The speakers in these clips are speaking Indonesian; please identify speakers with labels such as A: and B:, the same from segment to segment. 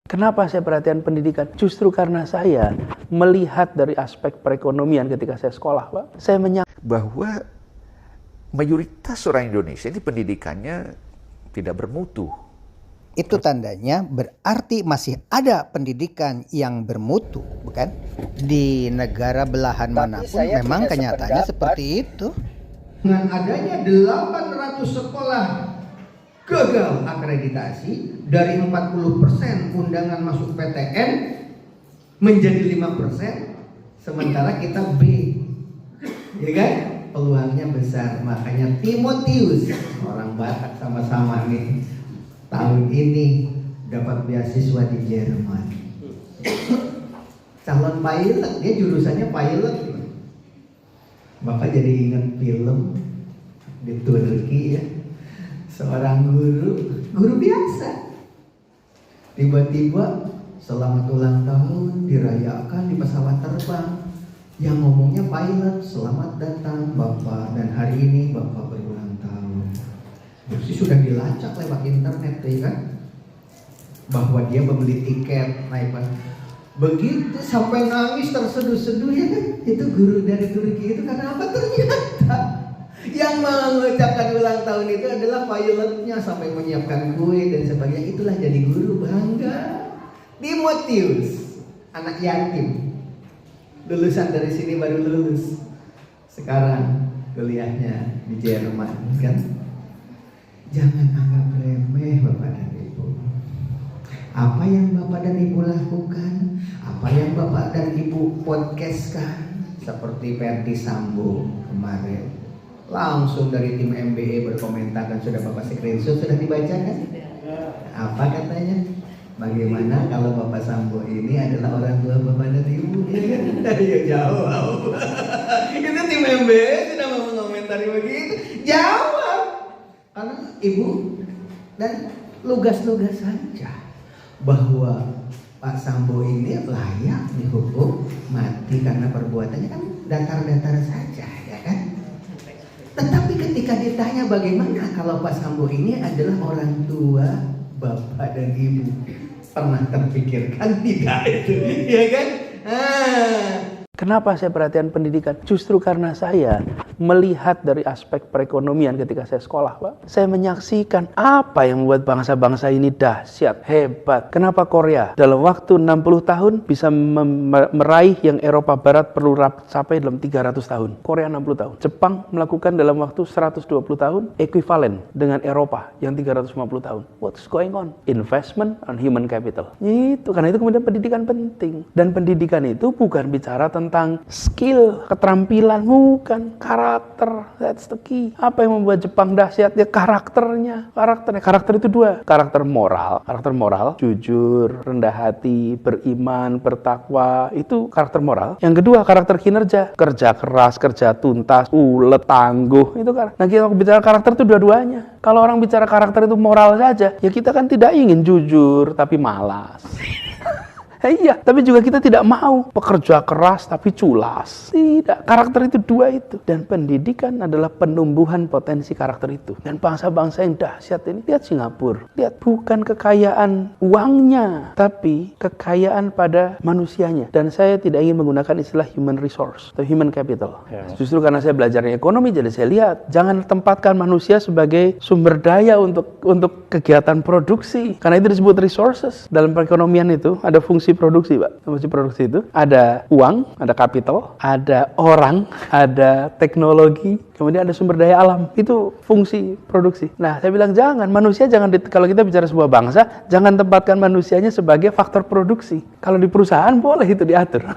A: Kenapa saya perhatian pendidikan? Justru karena saya melihat dari aspek perekonomian ketika saya sekolah, Pak. Saya
B: bahwa mayoritas orang Indonesia ini pendidikannya tidak bermutu.
C: Itu tandanya berarti masih ada pendidikan yang bermutu, bukan? Di negara belahan manapun memang kenyataannya seperti itu.
D: Dengan adanya 800 sekolah gagal akreditasi, dari 40% undangan masuk PTN menjadi 5%, sementara kita B, ya kan? Peluangnya besar. Makanya Timotius, orang Batak sama-sama nih, tahun ini dapat beasiswa di Jerman. Calon pilot, dia jurusannya pilot. Bapak jadi ingat film di Turki ya, seorang guru biasa, tiba-tiba selamat ulang tahun dirayakan di pesawat terbang, yang ngomongnya pilot, selamat datang Bapak, dan hari ini Bapak berulang tahun. Terus sudah dilacak lewat internet ya kan, bahwa dia membeli tiket naik. Begitu sampai nangis terseduh-seduh ya kan, itu guru dari Turki itu. Karena apa? Ternyata yang mengucapkan ulang tahun itu adalah pilotnya, sampai menyiapkan kue dan sebagainya. Itulah jadi guru, bangga. Timotius, anak yatim, lulusan dari sini baru lulus, sekarang kuliahnya di Jerman kan. Jangan anggap remeh Bapak dan Ibu. Apa yang Bapak dan Ibu lakukan, apa yang Bapak dan Ibu podcastkan, seperti Ferdy Sambo kemarin, langsung dari tim MBA berkomentar dan sudah Bapak screenshot, sudah dibaca kan? Apa katanya? Bagaimana kalau Bapak Sambo ini adalah orang tua Bapak dan Ibu? Ya jawab. Itu tim MBA sudah mau mengomentari begitu. Jawab. Karena Ibu dan lugas-lugas saja bahwa Pak Sambo ini layak dihukum mati karena perbuatannya kan datar-datar saja, ya kan? Tetapi ketika ditanya bagaimana kalau Pak Sambo ini adalah orang tua Bapak dan Ibu, pernah terpikirkan tidak itu, ya kan?
A: Kenapa saya perhatian pendidikan? Justru karena saya melihat dari aspek perekonomian ketika saya sekolah, Pak. Saya menyaksikan apa yang membuat bangsa-bangsa ini dahsyat, hebat. Kenapa Korea dalam waktu 60 tahun bisa meraih yang Eropa Barat perlu capai dalam 300 tahun. Korea 60 tahun. Jepang melakukan dalam waktu 120 tahun, ekuivalen dengan Eropa yang 350 tahun. What's going on? Investment on human capital. Itu, karena itu kemudian pendidikan penting. Dan pendidikan itu bukan bicara tentang skill, keterampilan, bukan, karakter. That's the key. Apa yang membuat Jepang dahsyat? Ya karakternya. Karakter itu dua. Karakter moral, jujur, rendah hati, beriman, bertakwa, itu karakter moral. Yang kedua, karakter kinerja, kerja keras, kerja tuntas, ulet, tangguh, itu kan. Nah, kita bicara karakter itu dua-duanya. Kalau orang bicara karakter itu moral saja, ya kita kan tidak ingin jujur tapi malas. Iya, tapi juga kita tidak mau pekerja keras tapi culas. Tidak, karakter itu dua itu. Dan pendidikan adalah penumbuhan potensi karakter itu. Dan bangsa-bangsa yang dahsyat ini, lihat Singapura. Lihat, bukan kekayaan uangnya, tapi kekayaan pada manusianya. Dan saya tidak ingin menggunakan istilah human resource atau human capital. Justru karena saya belajar ekonomi, jadi saya lihat, jangan tempatkan manusia sebagai sumber daya untuk kegiatan produksi. Karena itu disebut resources. Dalam perekonomian itu ada fungsi produksi, Pak. Fungsi produksi itu ada uang, ada capital, ada orang, ada teknologi, kemudian ada sumber daya alam. Itu fungsi produksi. Nah, saya bilang kalau kita bicara sebuah bangsa, jangan tempatkan manusianya sebagai faktor produksi. Kalau di perusahaan boleh itu diatur.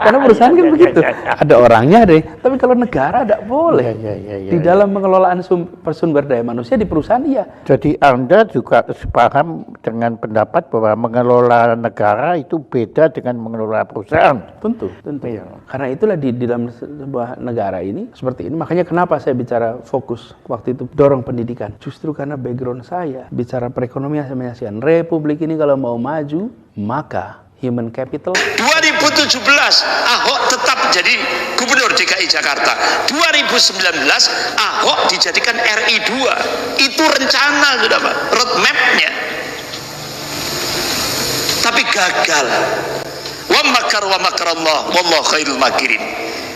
A: Karena perusahaan kan begitu. Ada orangnya deh. Tapi kalau negara tidak boleh. Di dalam pengelolaan sumber daya manusia di perusahaan iya.
E: Jadi Anda juga sepaham dengan pendapat bahwa mengelola negara itu beda dengan mengelola perusahaan.
A: Tentu. Iya. Karena itulah di dalam sebuah negara ini seperti ini. Makanya kenapa saya bicara fokus waktu itu dorong pendidikan. Justru karena background saya bicara perekonomian, saya menyaksikan Republik ini kalau mau maju, maka human capital.
F: 2017 Ahok tetap jadi gubernur DKI Jakarta. 2019 Ahok dijadikan RI 2. Itu rencana sudah, Pak. Roadmap-nya. tapi gagal. Wa makar wa makarallah wallahu khairul makirin.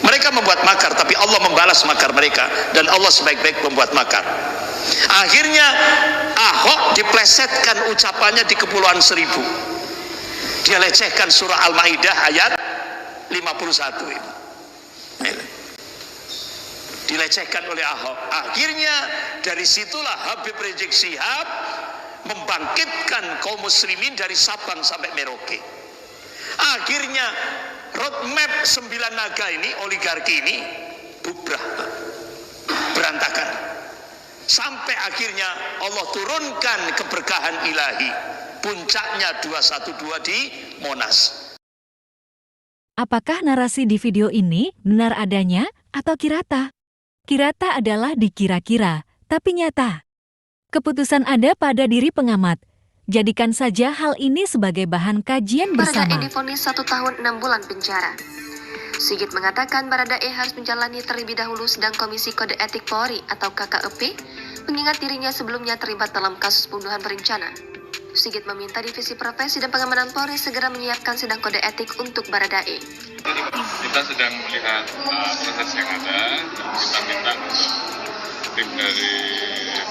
F: Mereka membuat makar, tapi Allah membalas makar mereka, dan Allah sebaik-baik membuat makar. Akhirnya Ahok diplesetkan ucapannya di Kepulauan Seribu. Dia lecehkan surah Al-Maidah ayat 51 itu. Dilecehkan oleh Ahok. Akhirnya dari situlah Habib Rizik Syihab membangkitkan kaum muslimin dari Sabang sampai Merauke. Akhirnya roadmap 9 naga ini, oligarki ini bubrah, berantakan. Sampai akhirnya Allah turunkan keberkahan ilahi. Puncaknya 212 di Monas.
G: Apakah narasi di video ini benar adanya atau kirata? Kirata adalah dikira-kira, tapi nyata. Keputusan ada pada diri pengamat. Jadikan saja hal ini sebagai bahan kajian bersama.
H: Baradae divonis 1 tahun 6 bulan penjara. Sigit mengatakan Baradae harus menjalani terlebih dahulu sidang Komisi Kode Etik Polri atau KKEP, mengingat dirinya sebelumnya terlibat dalam kasus pembunuhan berencana. Sigit meminta Divisi Profesi dan Pengamanan Polri segera menyiapkan sidang kode etik untuk Baradae.
I: Kita sedang melihat proses yang ada, dan kita minta untuk tim dari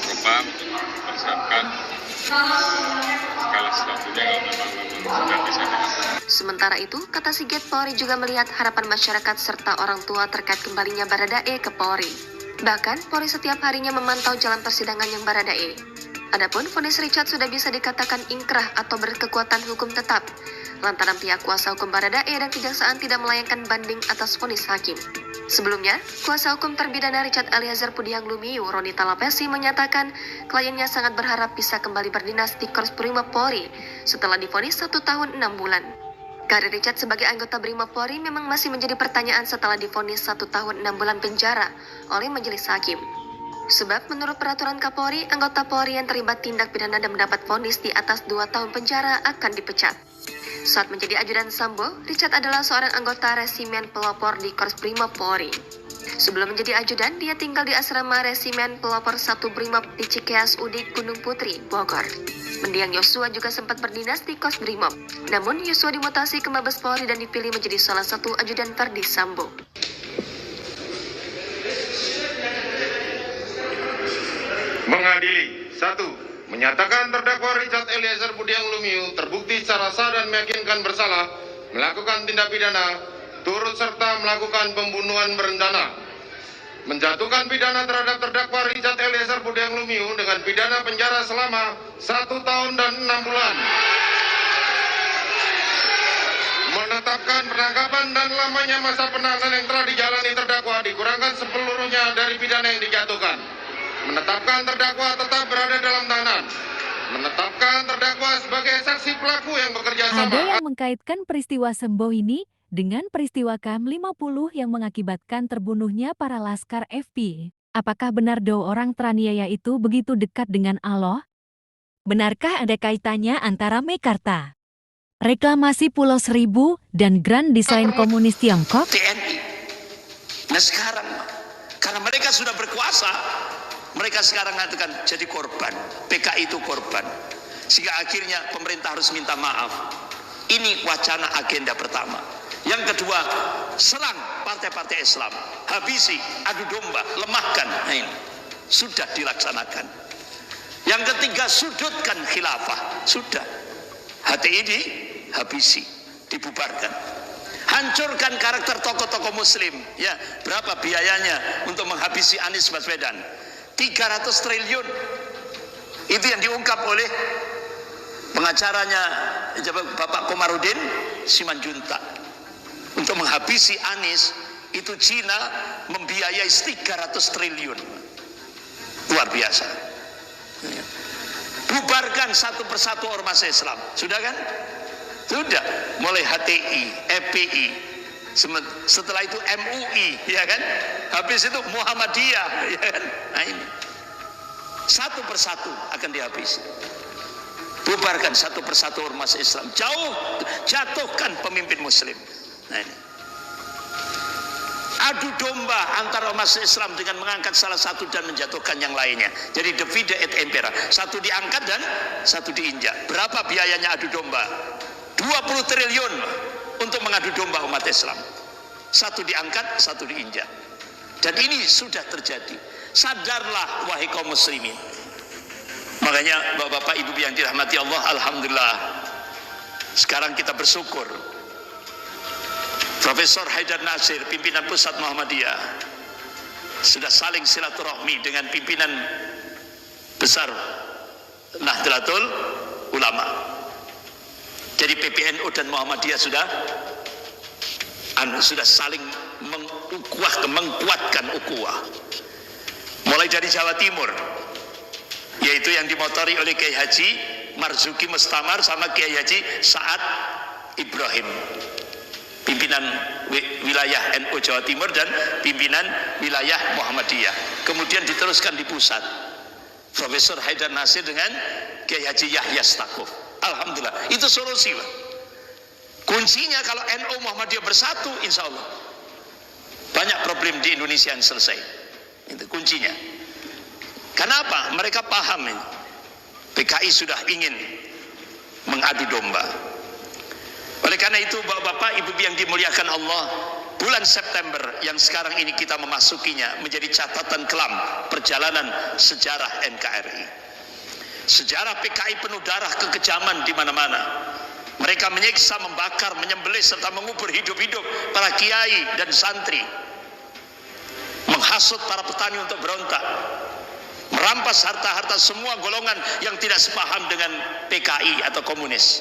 I: Propam untuk mempersiapkan segala sesuatunya kalau memang sudah bisa dilakukan.
H: Sementara itu, kata Sigit, Polri juga melihat harapan masyarakat serta orang tua terkait kembalinya Baradae ke Polri. Bahkan, Polri setiap harinya memantau jalan persidangan yang Baradae. Adapun vonis Richard sudah bisa dikatakan ingkrah atau berkekuatan hukum tetap, lantaran pihak kuasa hukum Baradae dan kejaksaan tidak melayangkan banding atas vonis hakim. Sebelumnya, kuasa hukum terpidana Richard Eliezer Pudiang Lumiu, Roni Talapesi, menyatakan kliennya sangat berharap bisa kembali berdinas di Korps Brimob Polri setelah divonis 1 tahun 6 bulan. Karir Richard sebagai anggota Brimob Polri memang masih menjadi pertanyaan setelah divonis 1 tahun 6 bulan penjara oleh majelis hakim. Sebab menurut peraturan Kapolri, anggota Polri yang terlibat tindak pidana dan mendapat vonis di atas 2 tahun penjara akan dipecat. Saat menjadi ajudan Sambo, Richard adalah seorang anggota resimen pelopor di Korps Brimob Polri. Sebelum menjadi ajudan, dia tinggal di asrama resimen pelopor 1 Brimob di Cikeas Udik, Gunung Putri, Bogor. Mendiang Yosua juga sempat berdinas di Korps Brimob. Namun Yosua dimutasi ke Mabes Polri dan dipilih menjadi salah satu ajudan Verdi Sambo.
I: Mengadili 1. Menyatakan terdakwa Richard Eliezer Pudiang Lumiu terbukti secara sah dan meyakinkan bersalah melakukan tindak pidana turut serta melakukan pembunuhan berencana, menjatuhkan pidana terhadap terdakwa Richard Eliezer Pudiang Lumiu dengan pidana penjara selama 1 tahun dan 6 bulan, menetapkan penangkapan dan lamanya masa penahanan yang telah dijalani terdakwa dikurangkan sepeluruhnya dari pidana yang dijatuhkan, menetapkan terdakwa tetap berada dalam tahanan, menetapkan terdakwa sebagai saksi pelaku yang bekerja sama.
G: Ada yang mengkaitkan peristiwa Sembo ini dengan peristiwa KAM 50 yang mengakibatkan terbunuhnya para laskar FP. Apakah benar dua orang teraniaya itu begitu dekat dengan Allah? Benarkah ada kaitannya antara Mekarta, reklamasi Pulau Seribu, dan Grand Design Komunis Tiongkok?
F: TNI. Nah sekarang, karena mereka sudah berkuasa, mereka sekarang mengatakan jadi korban, PKI itu korban. Sehingga akhirnya pemerintah harus minta maaf. Ini wacana agenda pertama. Yang kedua, serang partai-partai Islam, habisi, adu domba, lemahkan. Nah ini sudah dilaksanakan. Yang ketiga, sudutkan khilafah. Sudah. HTI dihabisi, dibubarkan. Hancurkan karakter tokoh-tokoh muslim. Ya, berapa biayanya untuk menghabisi Anies Baswedan? 300 triliun. Itu yang diungkap oleh pengacaranya Bapak Komarudin Simanjuntak. Untuk menghabisi Anies, itu Cina membiayai 300 triliun. Luar biasa. Bubarkan satu persatu ormas Islam. Sudah kan? Sudah. Mulai HTI, FPI, setelah itu MUI, ya kan? Habis itu Muhammadiyah, ya kan? Nah ini satu persatu akan dihabisi. Bubarkan satu persatu ormas Islam. Jatuhkan pemimpin Muslim. Nah ini adu domba antara ormas Islam dengan mengangkat salah satu dan menjatuhkan yang lainnya. Jadi divide et impera. Satu diangkat dan satu diinjak. Berapa biayanya adu domba? triliun untuk mengadu domba umat Islam. Satu diangkat, satu diinjak. Dan ini sudah terjadi. Sadarlah wahai kaum muslimin. Makanya bapak-bapak ibu yang dirahmati Allah, alhamdulillah sekarang kita bersyukur Profesor Haidar Nasir, pimpinan pusat Muhammadiyah, sudah saling silaturahmi dengan pimpinan besar Nahdlatul Ulama. Jadi PPNU dan Muhammadiyah sudah saling mengkuatkan ukhuwah. Mulai dari Jawa Timur, yaitu yang dimotori oleh Kiai Haji Marzuki Mustamar sama Kiai Haji Sa'ad Ibrahim, pimpinan wilayah NU Jawa Timur dan pimpinan wilayah Muhammadiyah. Kemudian diteruskan di pusat, Profesor Haidar Nasir dengan Kiai Haji Yahya Stakuf. Alhamdulillah, itu solusi, Pak. Kuncinya kalau NU Muhammadiyah bersatu, insya Allah banyak problem di Indonesia yang selesai. Itu kuncinya. Kenapa? Mereka paham ini. PKI sudah ingin mengadu domba. Oleh karena itu, bapak-bapak, ibu yang dimuliakan Allah, bulan September yang sekarang ini kita memasukinya menjadi catatan kelam perjalanan sejarah NKRI. Sejarah PKI penuh darah kekejaman di mana-mana. Mereka menyiksa, membakar, menyembelih serta mengubur hidup-hidup para kiai dan santri. Menghasut para petani untuk berontak. Merampas harta-harta semua golongan yang tidak sepaham dengan PKI atau komunis.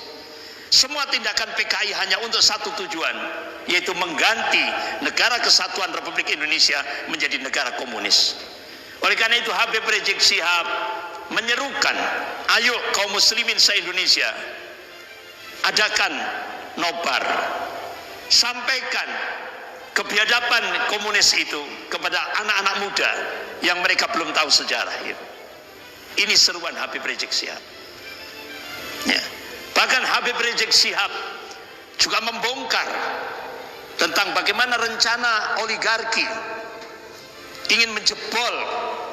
F: Semua tindakan PKI hanya untuk satu tujuan, yaitu mengganti negara kesatuan Republik Indonesia menjadi negara komunis. Oleh karena itu Habib Rizik Syihab menyerukan, ayo kaum muslimin se-Indonesia, adakan nobar, sampaikan kebiadaban komunis itu kepada anak-anak muda yang mereka belum tahu sejarah itu. Ini seruan Habib Rizik Syihab. Ya. Bahkan Habib Rizik Syihab juga membongkar tentang bagaimana rencana oligarki ingin menjebol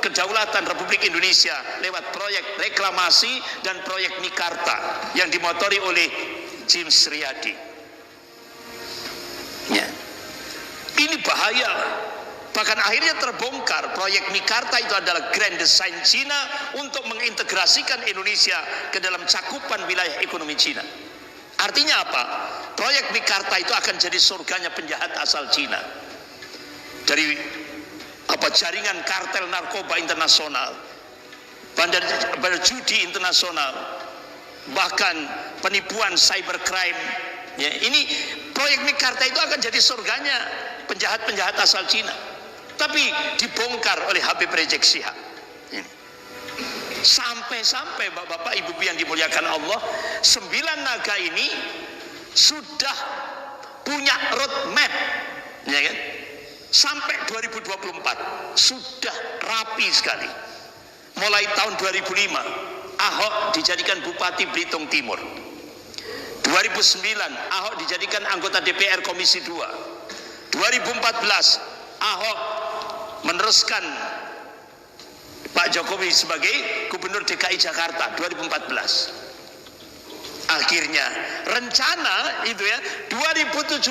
F: kedaulatan Republik Indonesia lewat proyek reklamasi dan proyek Mikarta yang dimotori oleh James Riyadi. Ya. Ini bahaya. Bahkan akhirnya terbongkar proyek Mikarta itu adalah grand design Cina untuk mengintegrasikan Indonesia ke dalam cakupan wilayah ekonomi Cina. Artinya apa? Proyek Mikarta itu akan jadi surganya penjahat asal Cina. Dari jaringan kartel narkoba internasional, bandar judi internasional, bahkan penipuan cybercrime. Ya, ini proyek Mikarta itu akan jadi surganya penjahat-penjahat asal Cina. Tapi dibongkar oleh Habib Rizik Syihab. Sampai-sampai bapak-bapak ibu yang dimuliakan Allah, 9 naga ini sudah punya roadmap, ya kan? Sampai 2024 sudah rapi sekali. Mulai tahun 2005 Ahok dijadikan Bupati Belitung Timur. 2009 Ahok dijadikan anggota DPR Komisi 2. 2014 Ahok meneruskan Pak Jokowi sebagai Gubernur DKI Jakarta 2014. Akhirnya rencana itu ya 2017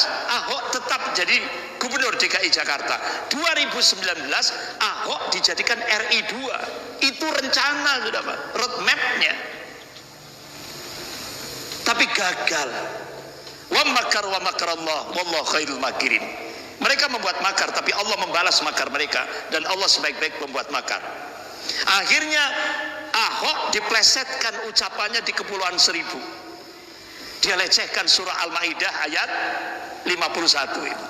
F: Ahok tetap jadi Gubernur DKI Jakarta. 2019 Ahok dijadikan RI 2. Itu rencana sudah Pak, roadmapnya. Tapi gagal. Wa makar wa makarallah wallahu khairul makirin. Mereka membuat makar, tapi Allah membalas makar mereka, dan Allah sebaik-baik membuat makar. Akhirnya Ahok diplesetkan ucapannya di Kepulauan Seribu. Dia lecehkan surah Al-Maidah ayat 51 itu.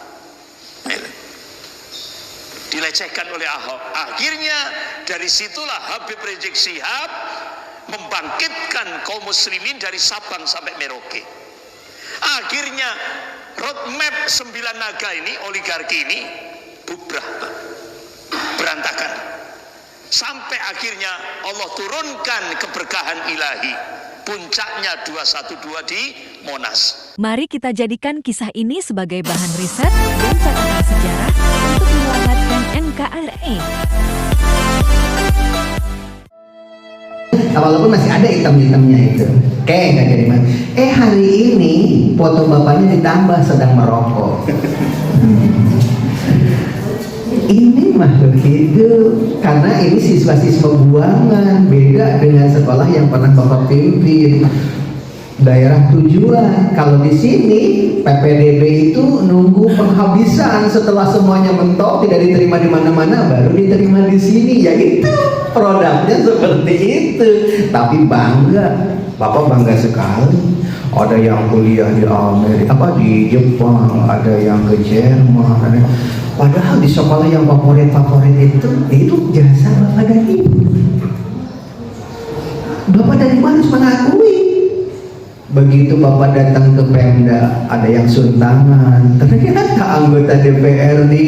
F: Dilecehkan oleh Ahok. Akhirnya dari situlah Habib Rizik Syihab membangkitkan kaum muslimin dari Sabang sampai Merauke. Akhirnya roadmap 9 naga ini, oligarki ini bubrah, berantakan. Sampai akhirnya Allah turunkan keberkahan ilahi. Puncaknya 212 di Monas.
G: Mari kita jadikan kisah ini sebagai bahan riset dan catatan sejarah untuk menyelamatkan NKRI.
D: Walaupun masih ada hitam-hitamnya itu, kayak nggak jadi mas. Hari ini foto bapaknya ditambah sedang merokok. Ini makhluk hidup, karena ini siswa-siswa buangan, beda dengan sekolah yang pernah Bapak pimpin. Daerah tujuan, kalau di sini PPDB itu nunggu penghabisan, setelah semuanya mentok tidak diterima di mana-mana baru diterima di sini. Ya itu produknya seperti itu. Tapi bangga, Bapak bangga sekali. Ada yang kuliah di Amerika, di Jepang, ada yang ke Jerman. Padahal di sekolah yang favorit itu jasa Bapak dan Ibu. Bapak dan Ibu harus mengakui. Begitu Bapak datang ke Pemda, ada yang suntangan. Ternyata anggota DPR di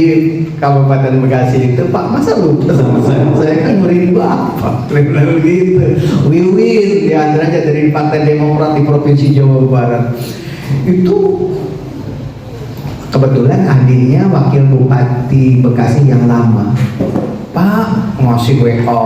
D: Kabupaten Bekasi itu, Pak, masa lupa sama saya? Saya kan murid Bapak. Begitu. Wiwin diantar aja dari Partai Demokrat di Provinsi Jawa Barat. Itu kebetulan adiknya Wakil Bupati Bekasi yang lama. Pak, ngasih WA,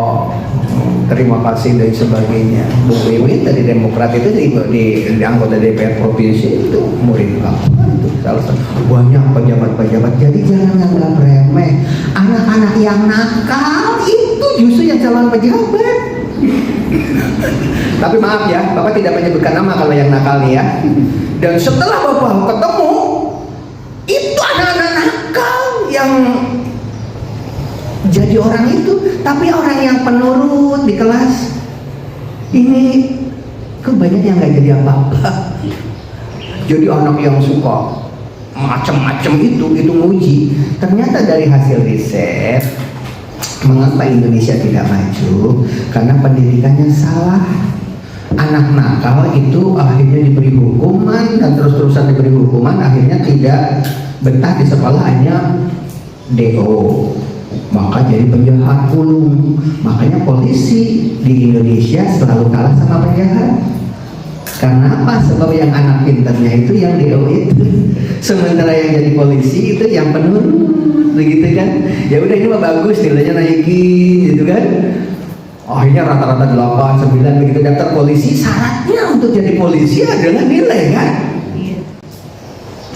D: terima kasih dan sebagainya. Bu Wiwin dari Demokrat itu di anggota DPR provinsi itu murid Bapak itu salah satu. Banyak pejabat-pejabat. Jadi jangan anggap remeh. Anak-anak yang nakal itu justru yang calon pejabat. Tapi maaf ya, Bapak tidak menyebutkan nama kalau yang nakal nih ya. Dan setelah Bapak ketemu, itu anak-anak nakal yang jadi orang itu, tapi orang yang penurut di kelas ini kebanyakan yang nggak jadi apa-apa. Jadi anak yang suka macam-macam itu nguji. Ternyata dari hasil riset, mengapa Indonesia tidak maju? Karena pendidikannya salah. Anak nakal itu akhirnya diberi hukuman dan terus-terusan diberi hukuman, akhirnya tidak betah di sekolah, hanya DO. Maka jadi penjahat kulung. Makanya polisi di Indonesia selalu kalah sama penjahat. Karena apa? Sebab yang anak pintarnya itu yang DO itu. Sementara yang jadi polisi itu yang penurut, begitu kan? Ya udah, ini mah bagus, nilainya naikin, gitu kan? Akhirnya rata-rata 8, 9 begitu daftar polisi. Syaratnya untuk jadi polisi adalah nilai kan?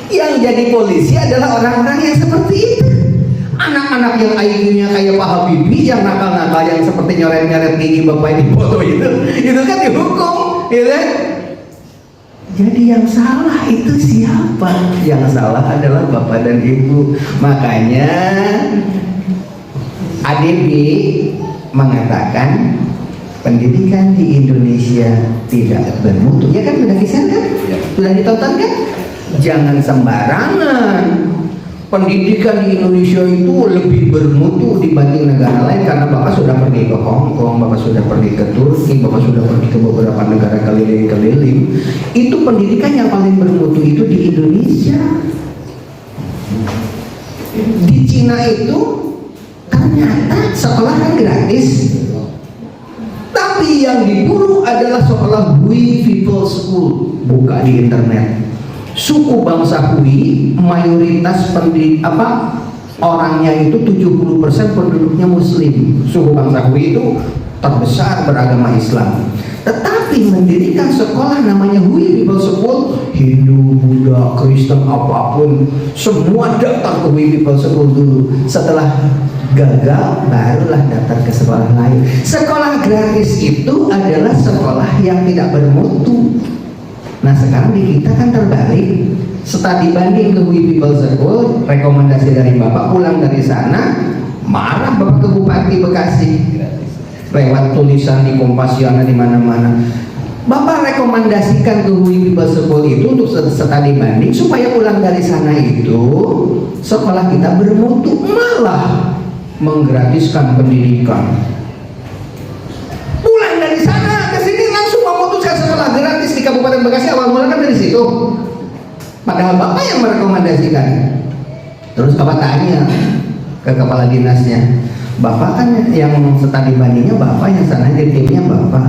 D: Yang jadi polisi adalah orang-orang yang seperti itu. Anak-anak yang IQ-nya kayak Pak Habibie, yang nakal-nakal, yang seperti nyoret-nyoret gigi Bapak di foto itu kan dihukum, ya kan? Jadi yang salah itu siapa? Yang salah adalah Bapak dan Ibu. Makanya ADB mengatakan pendidikan di Indonesia tidak bermutu. Ya kan, sudah kisah kan? Sudah ditonton kan? Jangan sembarangan. Pendidikan di Indonesia itu lebih bermutu dibanding negara lain, karena Bapak sudah pergi ke Hong Kong, Bapak sudah pergi ke Turki, Bapak sudah pergi ke beberapa negara keliling-keliling. Itu pendidikan yang paling bermutu itu di Indonesia. Di Cina itu ternyata sekolah kan gratis, tapi yang diburu adalah sekolah Hui People School. Buka di internet. Suku bangsa Hui mayoritas orangnya itu 70% penduduknya Muslim. Suku bangsa Hui itu terbesar beragama Islam. Tetapi mendirikan sekolah namanya Hui People School, Hindu, Buddha, Kristen, apapun semua daftar ke Hui People School dulu. Setelah gagal barulah daftar ke sekolah lain. Sekolah gratis itu adalah sekolah yang tidak bermutu. Nah sekarang di kita kan terbalik. Studi banding ke Hui People School, rekomendasi dari Bapak, pulang dari sana marah Bapak ke Bupati Bekasi lewat tulisan di Kompasiana di mana-mana. Bapak rekomendasikan ke Hui People School itu untuk studi banding supaya pulang dari sana itu sekolah kita bermutu, malah menggratiskan pendidikan. Pulang dari sana ke sini langsung memutuskan sekolah gratis di Kabupaten Bekasi. Awal mula kan dari situ, padahal Bapak yang merekomendasikan. Terus Bapak tanya ke kepala dinasnya, Bapak kan yang studi bandingnya Bapak, yang sana jadi timnya Bapak.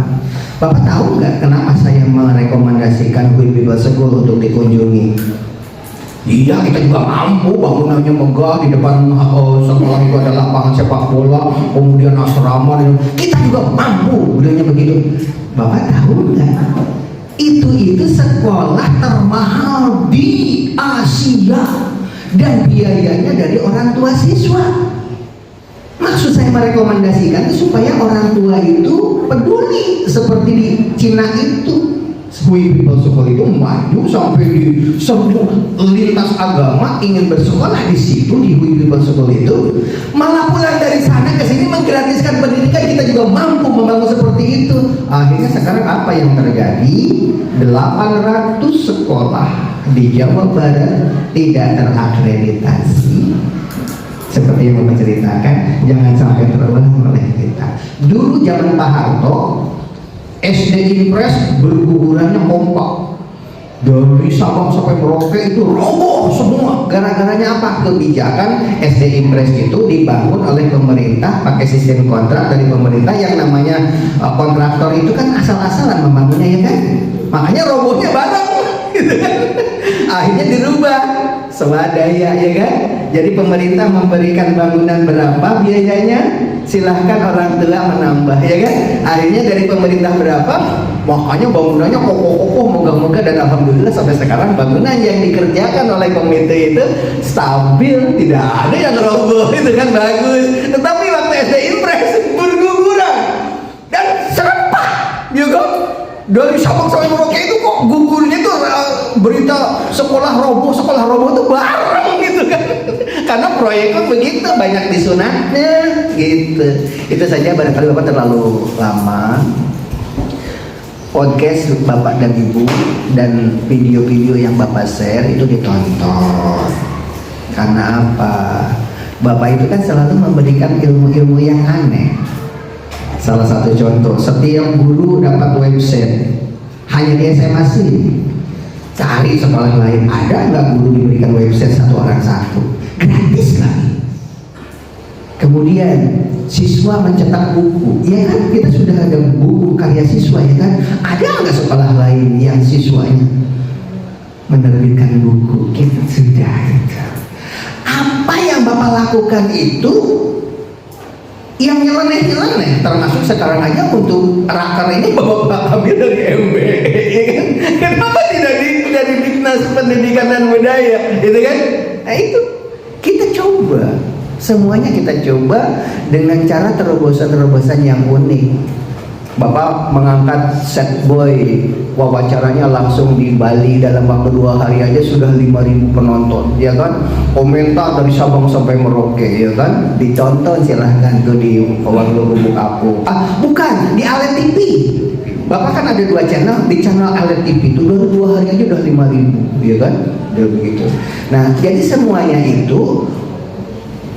D: Bapak tahu nggak kenapa saya merekomendasikan Hui People School untuk dikunjungi? Iya, kita juga mampu, bangunannya megah, di depan sekolah itu ada lapangan sepak bola, kemudian asrama, kita juga mampu, bilangnya begitu. Bapak tahu nggak? Itu sekolah termahal finansial dan biayanya dari orang tua siswa. Maksud saya merekomendasikan itu supaya orang tua itu peduli seperti di Cina itu. Hui People School itu maju sampai di semua lintas agama ingin bersekolah di situ di Hui People School itu. Malah pulang dari sana ke sini menggratiskan pendidikan, kita juga mampu membangun seperti itu. Akhirnya sekarang apa yang terjadi? 800 sekolah di Jawa Barat tidak terakreditasi. Seperti yang Bapak ceritakan, jangan sampai terulang oleh kita. Dulu zaman Pak Harto, SD Impres bergugurannya kompak. Dari Sabang sampai Merauke itu roboh semua. Gara-garanya apa? Kebijakan SD Impres itu dibangun oleh pemerintah pakai sistem kontrak dari pemerintah. Yang namanya kontraktor itu kan asal-asalan membangunnya, ya kan? Makanya robohnya bareng gitu kan. Akhirnya dirubah swadaya, ya kan? Jadi pemerintah memberikan bangunan berapa biayanya, silahkan orang tua menambah, ya kan? Akhirnya dari pemerintah berapa, makanya bangunannya kokoh-kokoh, moga-moga, dan alhamdulillah sampai sekarang bangunan yang dikerjakan oleh komite itu stabil, tidak ada yang roboh, itu kan bagus. Tetapi waktu SD Impres berguguran dan serempak, ya kan? Dari Sabang sampai Merauke itu kok gugurnya itu berita sekolah roboh itu bareng gitu kan. Karena proyek kan begitu, banyak disunatnya gitu. Itu saja, barangkali Bapak terlalu lama. Podcast Bapak dan Ibu dan video-video yang Bapak share itu ditonton. Karena apa? Bapak itu kan selalu memberikan ilmu-ilmu yang aneh. Salah satu contoh, setiap guru dapat website hanya di SMA sini. Cari sekolah lain, ada nggak guru diberikan website satu orang satu? Gratis lagi. Kemudian siswa mencetak buku, ya kan? Kita sudah ada buku karya siswa, ya kan? Ada nggak sekolah lain yang siswanya menerbitkan buku? Kita sudah ada. Apa yang Bapak lakukan itu yang nyeleneh-nyeleneh, termasuk sekarang aja untuk raker ini Bapak ambil dari MBE, ya kan? Kenapa tidak dari Dinas Pendidikan dan Budaya, gitu kan? Nah itu kita coba, semuanya kita coba dengan cara terobosan-terobosan yang unik. Bapak mengangkat set boy, wawancaranya langsung di Bali, dalam waktu 2 hari aja sudah 5.000 penonton, ya kan? Komentar dari Sabang sampai Merauke, ya kan? Ditonton silahkan tuh di Warung Lubuk Apung. Bukan, di Alet TV. Bapak kan ada 2 channel, di channel Alet TV itu baru 2 hari aja udah 5.000, ya kan? Udah begitu. Nah, jadi semuanya itu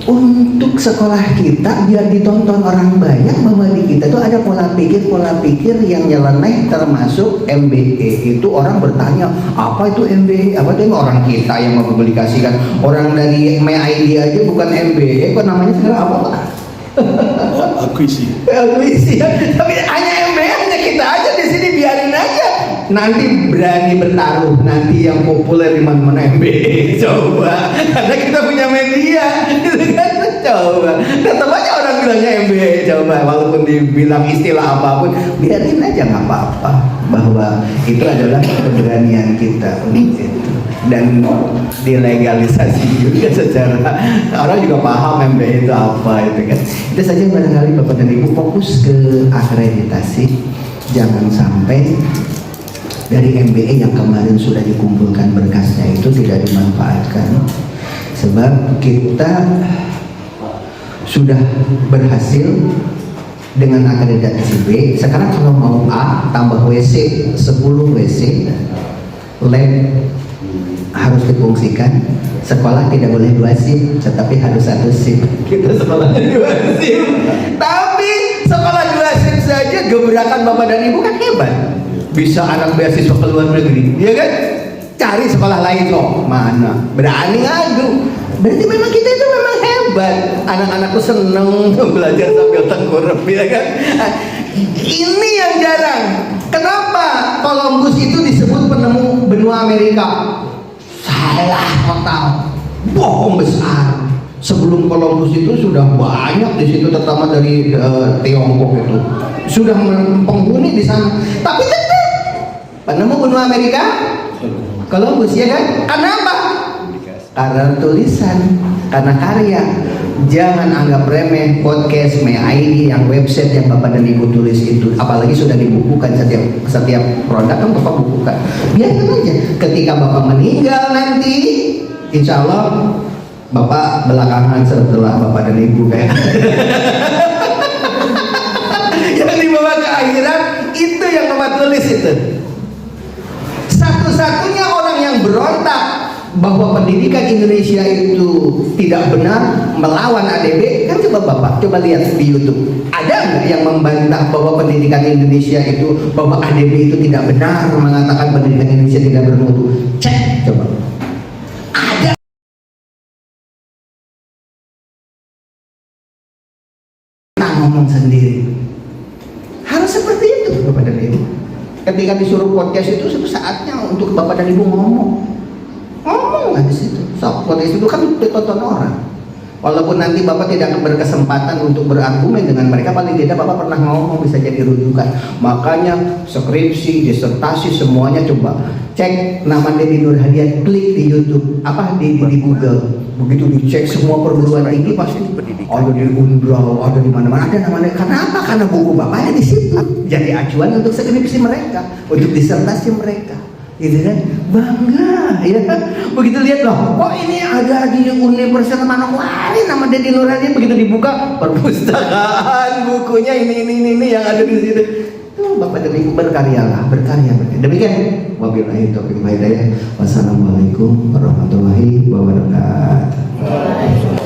D: untuk sekolah kita biar ditonton orang banyak, bahwa di kita tuh ada pola pikir yang nyeleneh, termasuk MBE. Itu orang bertanya, apa itu MBE? Apa itu orang kita yang mempublikasikan. Orang dari MID aja bukan MBE, kok namanya sekarang apa Pak? Akuisi. Tapi hanya MBE, hanya kita aja di sini, biarin aja. Nanti berani bertaruh, nanti yang populer di mana-mana MBE, coba. Karena kita punya media, gitu kan? Coba. Tetap aja orang bilangnya MBE, coba. Walaupun dibilang istilah apapun, biarin aja, nggak apa-apa. Bahwa itu adalah keberanian kita untuk itu. Dan dilegalisasi juga secara orang juga paham MBE itu apa, itu kan. Itu saja barangkali Bapak dan Ibu, fokus ke akreditasi. Jangan sampai dari MBE yang kemarin sudah dikumpulkan berkasnya itu tidak dimanfaatkan, sebab kita sudah berhasil dengan akreditasi B. Sekarang kalau mau A tambah WC 10 WC, lab harus difungsikan, sekolah tidak boleh 2 SIM, tetapi harus 1 SIM. Kita sekolahnya 2 SIM, tapi sekolah 2 SIM saja gebrakan Bapak dan Ibu kan hebat. Bisa anak beasiswa ke luar negeri, ya kan? Cari sekolah lain loh, mana? Berani ngadu. Berarti memang kita itu memang hebat. Anak-anakku seneng belajar sambil tengkurap, ya kan? Ini yang jarang. Kenapa Columbus itu disebut penemu benua Amerika? Salah total, bohong besar. Sebelum Columbus itu sudah banyak di situ, terutama dari Tiongkok itu sudah penghuni di sana. Tapi tetap penemu benua Amerika Columbus, ya kan? Kenapa? karena tulisan, karena karya. Jangan anggap remeh podcast MyID yang website yang Bapak dan Ibu tulis itu, apalagi sudah dibukukan setiap produk kan Bapak bukukan. Biarkan aja, ketika Bapak meninggal nanti, insya Allah Bapak belakangan setelah Bapak dan Ibu kayak yang dibawa ke akhirat itu yang Bapak tulis itu. Satu-satunya orang yang berontak bahwa pendidikan Indonesia itu tidak benar, melawan ADB, kan coba lihat di YouTube, ada nggak yang membantah bahwa pendidikan Indonesia itu, bahwa ADB itu tidak benar, mengatakan pendidikan Indonesia tidak bermutu? Cek coba, ada. Kita ngomong sendiri, harus seperti itu Bapak dan Ibu. Ketika disuruh podcast itu saatnya untuk Bapak dan Ibu ngomong di situ. Podcast itu kan ditonton orang. Walaupun nanti Bapak tidak berkesempatan untuk berargumen dengan mereka, paling tidak Bapak pernah ngomong, bisa jadi rujukan. Makanya skripsi, disertasi, semuanya coba cek nama Dedi Nur Hadiah, klik di YouTube, di Google. Begitu dicek semua perguruan tinggi pasti ada di Undraw, ada di mana-mana, ada namanya. Karena apa? Karena buku Bapaknya di situ. Jadi acuan untuk skripsi mereka, untuk disertasi mereka. Gitu kan, bangga ya. Begitu lihat loh, oh ini ada di Universitas Manokwari nama Dedi Nur Hadiah, begitu dibuka perpustakaan bukunya ini yang ada di situ. Tuh Bapak dan Ibu berkarya. Demikian, wabillahi taufiq wal hidayah. Wassalamualaikum warahmatullahi wabarakatuh.